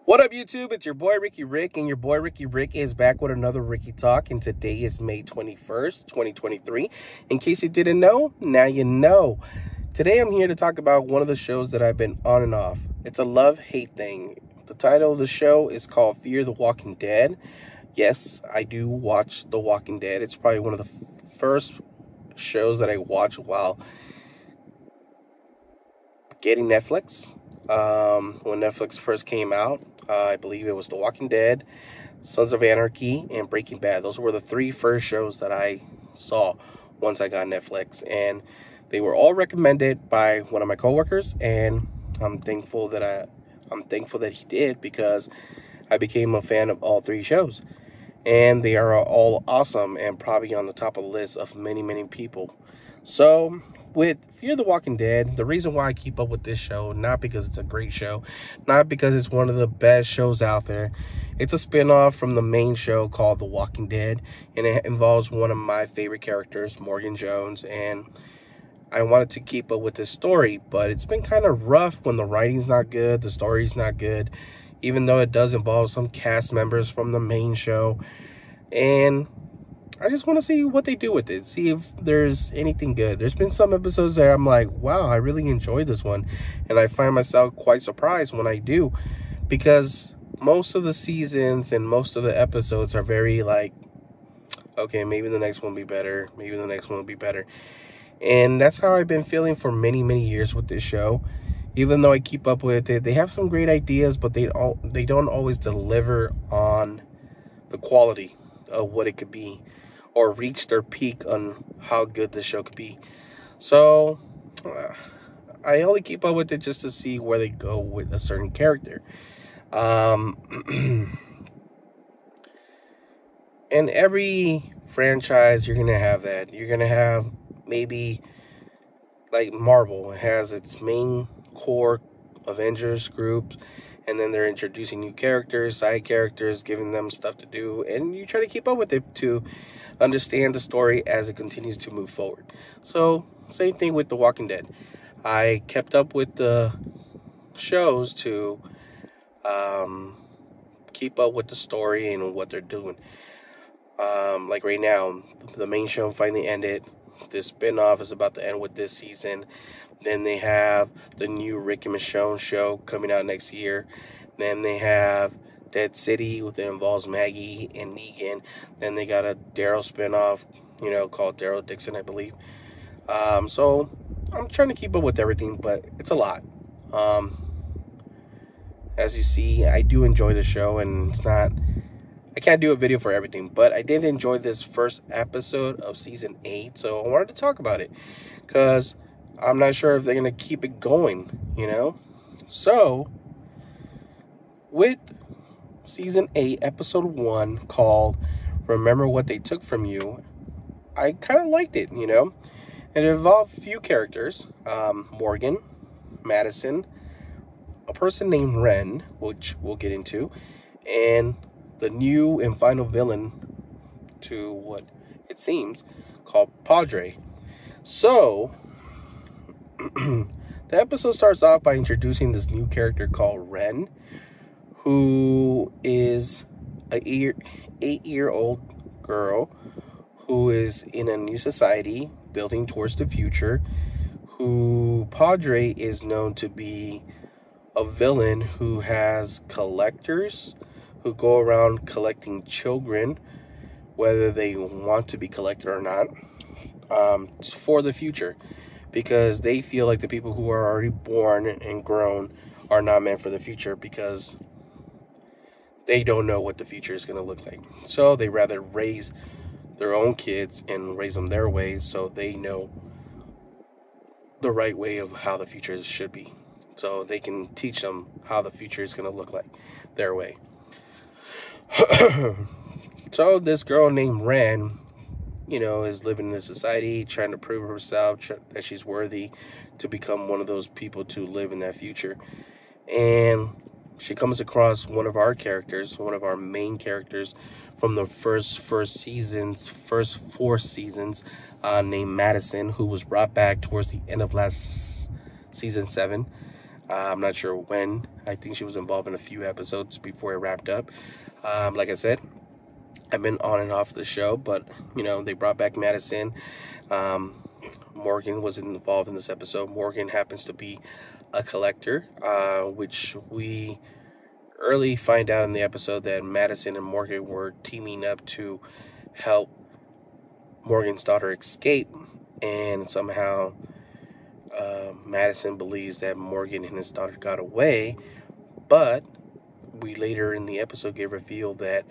What up, YouTube? It's your boy Ricky Rick, and your boy Ricky Rick is back with another Ricky Talk, and today is May 21st, 2023. In case you didn't know, now you know. Today I'm here to talk about one of the shows that I've been on and off. It's a love-hate thing. The title of the show is called Fear the Walking Dead. Yes, I do watch The Walking Dead. It's probably one of the first shows that I watched while getting Netflix. When Netflix first came out, I believe it was The Walking Dead, Sons of Anarchy, and Breaking Bad. Those were the three first shows that I saw once I got Netflix, and they were all recommended by one of my coworkers, and I'm thankful that he did, because I became a fan of all three shows, and they are all awesome and probably on the top of the list of many people. So with Fear the Walking Dead, the reason why I keep up with this show, not because it's a great show, not because it's one of the best shows out there. It's a spin-off from the main show called The Walking Dead, and it involves one of my favorite characters, Morgan Jones, and I wanted to keep up with this story, but it's been kind of rough when the writing's not good, the story's not good, even though it does involve some cast members from the main show, and I just want to see what they do with it, see if there's anything good. There's been some episodes that I'm like, wow, I really enjoyed this one, and I find myself quite surprised when I do, because most of the seasons and most of the episodes are very like, okay, maybe the next one will be better, maybe the next one will be better. And that's how I've been feeling for many years with this show. Even though I keep up with it, they have some great ideas, but they don't always deliver on the quality of what it could be, or reach their peak on how good the show could be. So I only keep up with it just to see where they go with a certain character. In every franchise, you're gonna have that. You're gonna have, maybe like Marvel has its main core Avengers group, and then they're introducing new characters, side characters, giving them stuff to do, and you try to keep up with it to understand the story as it continues to move forward. So same thing with The Walking Dead. I kept up with the shows to keep up with the story and what they're doing. Like right now, the main show finally ended. This spin-off is about to end with this season. Then they have the new Rick and Michonne show coming out next year. Then they have Dead City, that involves Maggie and Negan. Then they got a Daryl spin-off, called Daryl Dixon, I believe. So I'm trying to keep up with everything, but it's a lot. As you see, I do enjoy the show, and I can't do a video for everything, but I did enjoy this first episode of season 8, so I wanted to talk about it, because I'm not sure if they're going to keep it going, So, with season 8, episode 1, called Remember What They Took From You, I kind of liked it, It involved a few characters, Morgan, Madison, a person named Ren, which we'll get into, and the new and final villain, to what it seems, called Padre. So the episode starts off by introducing this new character called Ren, who is a 8-year-old girl who is in a new society building towards the future, who Padre is known to be a villain who has collectors who go around collecting children, whether they want to be collected or not, for the future, because they feel like the people who are already born and grown are not meant for the future, because they don't know what the future is going to look like. So they rather raise their own kids and raise them their way, so they know the right way of how the future should be, so they can teach them how the future is going to look like their way. So this girl named Ren, is living in this society, trying to prove herself that she's worthy to become one of those people to live in that future. And she comes across one of our main characters from the first 4 seasons, named Madison, who was brought back towards the end of last season 7. I'm not sure when. I think she was involved in a few episodes before it wrapped up. Like I said, I've been on and off the show, but they brought back Madison. Morgan was involved in this episode. Morgan happens to be a collector, which we early find out in the episode that Madison and Morgan were teaming up to help Morgan's daughter escape, and somehow Madison believes that Morgan and his daughter got away, but we later in the episode get revealed that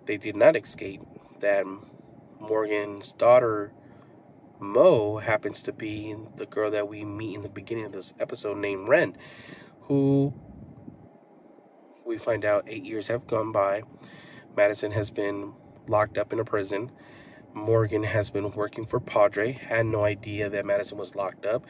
they did not escape, that Morgan's daughter Mo happens to be the girl that we meet in the beginning of this episode named Ren, who we find out 8 years have gone by. Madison has been locked up in a prison. Morgan has been working for Padre, had no idea that Madison was locked up,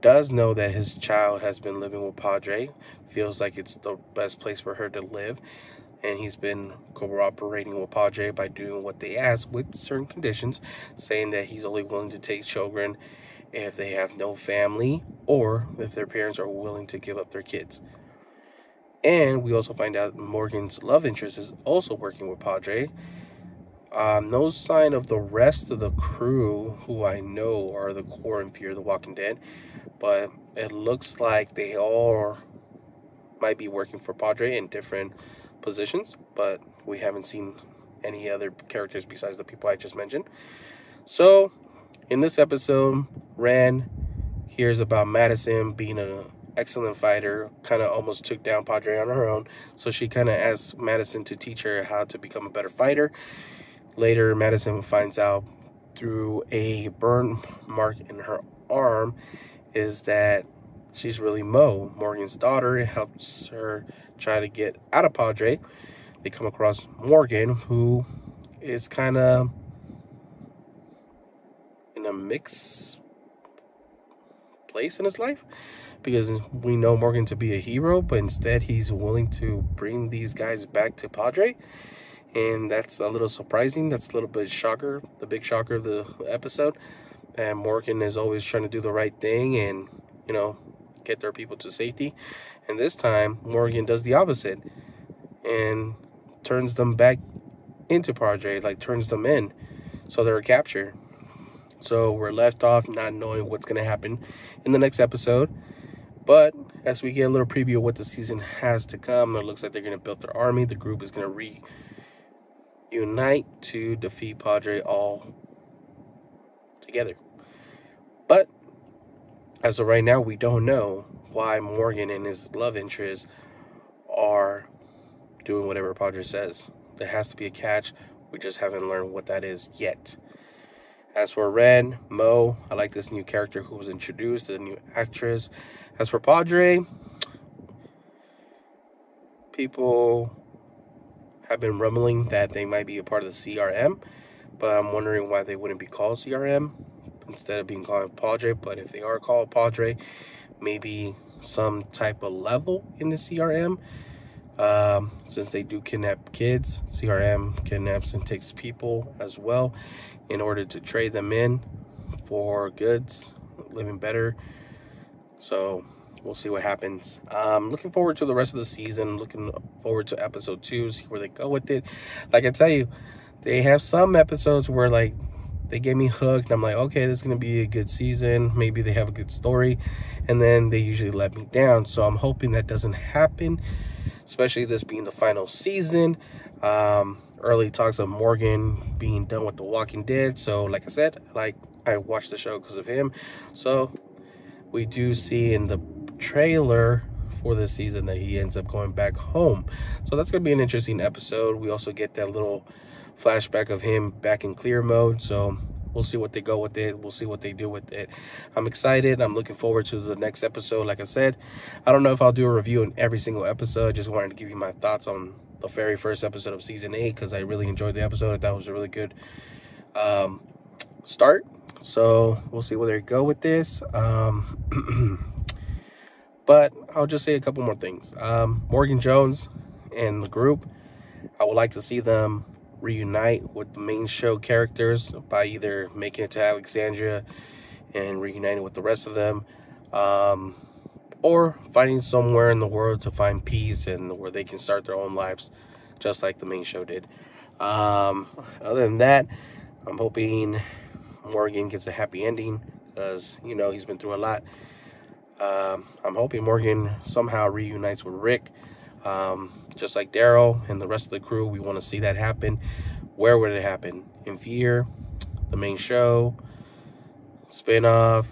does know that his child has been living with Padre, feels like it's the best place for her to live, and he's been cooperating with Padre by doing what they ask with certain conditions, saying that he's only willing to take children if they have no family or if their parents are willing to give up their kids. And we also find out Morgan's love interest is also working with Padre. No sign of the rest of the crew, who I know are the core and Fear the Walking Dead, but it looks like they all might be working for Padre in different positions, but we haven't seen any other characters besides the people I just mentioned. So in this episode, Ren hears about Madison being an excellent fighter, kind of almost took down Padre on her own, so she kind of asks Madison to teach her how to become a better fighter. Later, Madison finds out through a burn mark in her arm is that she's really Mo, Morgan's daughter. It helps her try to get out of Padre. They come across Morgan, who is kind of in a mixed place in his life, because we know Morgan to be a hero, but instead he's willing to bring these guys back to Padre, and that's a little surprising. That's a little bit shocker, the big shocker of the episode. And Morgan is always trying to do the right thing and get their people to safety, and this time Morgan does the opposite and turns them back into Padre, like turns them in, so they're captured. So we're left off not knowing what's going to happen in the next episode, but as we get a little preview of what the season has to come, it looks like they're going to build their army. The group is going to reunite to defeat Padre all together. But as of right now, we don't know why Morgan and his love interest are doing whatever Padre says. There has to be a catch. We just haven't learned what that is yet. As for Ren, Mo, I like this new character who was introduced, the new actress. As for Padre, people have been rumbling that they might be a part of the CRM, but I'm wondering why they wouldn't be called CRM instead of being called Padre. But if they are called Padre, maybe some type of level in the CRM, since they do kidnap kids. CRM kidnaps and takes people as well in order to trade them in for goods, living better. So we'll see what happens. Looking forward to the rest of the season. Looking forward to episode 2, see where they go with it. Like I tell you, they have some episodes where they get me hooked. I'm like, okay, this is going to be a good season. Maybe they have a good story. And then they usually let me down. So I'm hoping that doesn't happen, especially this being the final season. Early talks of Morgan being done with The Walking Dead. So like I said, I watched the show because of him. So we do see in the trailer for this season that he ends up going back home. So that's going to be an interesting episode. We also get that little flashback of him back in clear mode. So we'll see what they go with it. We'll see what they do with it. I'm excited. I'm looking forward to the next episode. Like I said, I don't know if I'll do a review on every single episode. I just wanted to give you my thoughts on the very first episode of season 8 because I really enjoyed the episode. I thought it was a really good start. So we'll see where they go with this. But I'll just say a couple more things. Morgan Jones and the group, I would like to see them reunite with the main show characters by either making it to Alexandria and reuniting with the rest of them, or finding somewhere in the world to find peace and where they can start their own lives, just like the main show did. Other than that, I'm hoping Morgan gets a happy ending, because, you know, he's been through a lot. I'm hoping Morgan somehow reunites with Rick, just like Daryl and the rest of the crew. We want to see that happen. Where would it happen? In Fear, the main show, spin-off,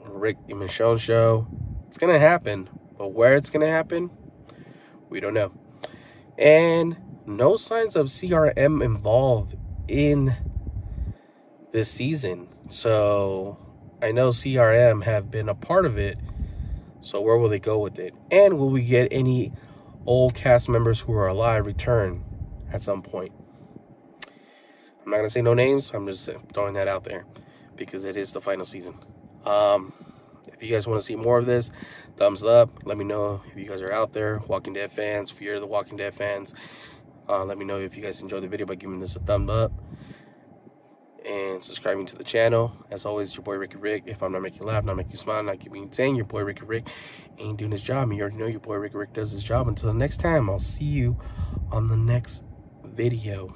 Rick and Michonne show? It's gonna happen, but where it's gonna happen, we don't know. And no signs of CRM involved in this season, so I know CRM have been a part of it. So where will they go with it? And will we get any old cast members who are alive return at some point? I'm not gonna say no names. I'm just throwing that out there because it is the final season. If you guys want to see more of this, thumbs up. Let me know if you guys are out there, Walking Dead fans, Fear the Walking Dead fans. Let me know if you guys enjoyed the video by giving this a thumb up and subscribing to the channel. As always, your boy Ricky Rick. If I'm not making you laugh, not making you smile, not keeping you insane, your boy Ricky Rick ain't doing his job. You already know your boy Ricky Rick does his job. Until next time, I'll see you on the next video.